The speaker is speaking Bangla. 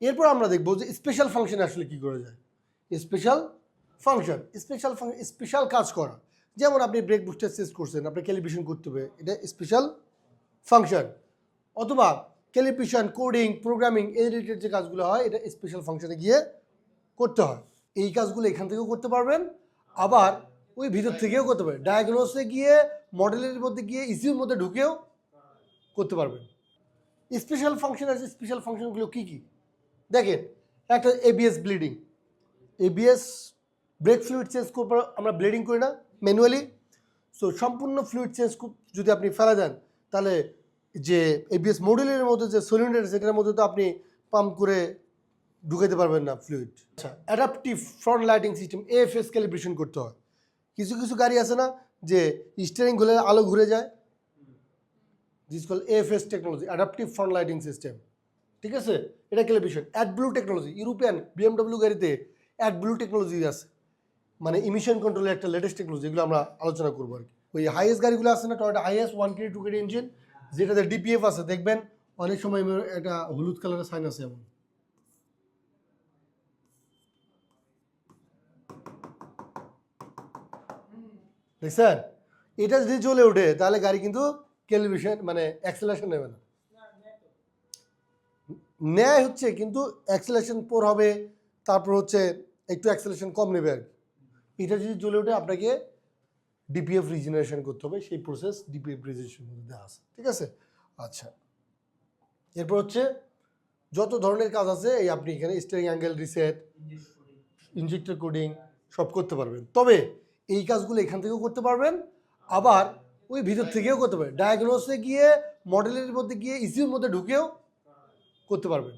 এরপর আমরা দেখবো যে স্পেশাল ফাংশন আসলে কি করা যায়। স্পেশাল ফাংশন, স্পেশাল কাজ করা, যেমন আপনি ব্রেক বুস্টার চেঞ্জ করছেন, আপনি ক্যালিব্রেশন করতে হবে, এটা স্পেশাল ফাংশন। অথবা ক্যালিব্রেশন, কোডিং, প্রোগ্রামিং এই রিলেটেড যে কাজগুলো হয় এটা স্পেশাল ফাংশনে গিয়ে করতে হয়। এই কাজগুলো এখান থেকেও করতে পারবেন, আবার ওই ভিতর থেকেও করতে পারবেন। ডায়াগনোসে গিয়ে, মডেলের মধ্যে গিয়ে, ইসিউর মধ্যে ঢুকেও করতে পারবেন। স্পেশাল ফাংশন আছে, স্পেশাল ফাংশনগুলো কী কী দেখেন। একটা ABS bleeding, ABS brake fluid change করবার আমরা ব্লিডিং করি না ম্যানুয়ালি। সো সম্পূর্ণ ফ্লুইড চেঞ্জ যদি আপনি ফেলা দেন, তাহলে যে এবিএস মডেলের মধ্যে যে সিলিন্ডার সেটার মধ্যে তো আপনি পাম্প করে ঢুকাইতে পারবেন না ফ্লুইড। আচ্ছা, adaptive front lighting system, AFS calibration করতে হয়। কিছু কিছু গাড়ি আছে না যে স্টিয়ারিং ঘুরে আলো ঘুরে যায়, this call AFS technology, adaptive front lighting system. ঠিক আছে, এটা calibration. AdBlue technology, European BMW গাড়িতে অ্যাডব্লু টেকনোলজি আছে, মানে ইমিশন কন্ট্রোলের একটা লেটেস্ট টেকনোলজি, এগুলো আমরা আলোচনা করবো আর কি। ওই হাইয়েস্ট গাড়িগুলো আছে না, Toyota Hiace 1 KD 2 KD engine, যেটাতে ডিপিএফ আছে, দেখবেন অনেক সময় একটা হলুদ কালারের সাইন আছে এমন। দেখছেন, এটা যদি জ্বলে ওঠে তাহলে গাড়ি কিন্তু ক্যালিব্রেশন মানে অ্যাক্সেলারেশন নেবে না। ন্যায় হচ্ছে কিন্তু অ্যাক্সেলারেশন পোর হবে, তারপর হচ্ছে একটু অ্যাক্সেলারেশন কম নেবে আর কি। এটা যদি জ্বলে ওঠে আপনাকে ডিপিএফ রিজেনারেশন করতে হবে, সেই প্রসেস ডিপিএফ রিজেনারেশন মধ্যে আছে। ঠিক আছে, আচ্ছা। এরপর হচ্ছে যত ধরনের কাজ আছে এই আপনি এখানে steering angle reset, injector coding সব করতে পারবেন। তবে এই কাজগুলো এখান থেকেও করতে পারবেন, আবার ওই ভিতর থেকেও করতে পারবেন। ডায়াগনোসে গিয়ে, মডেলের মধ্যে গিয়ে, ইসিউর মধ্যে ঢুকেও করতে পারবেন।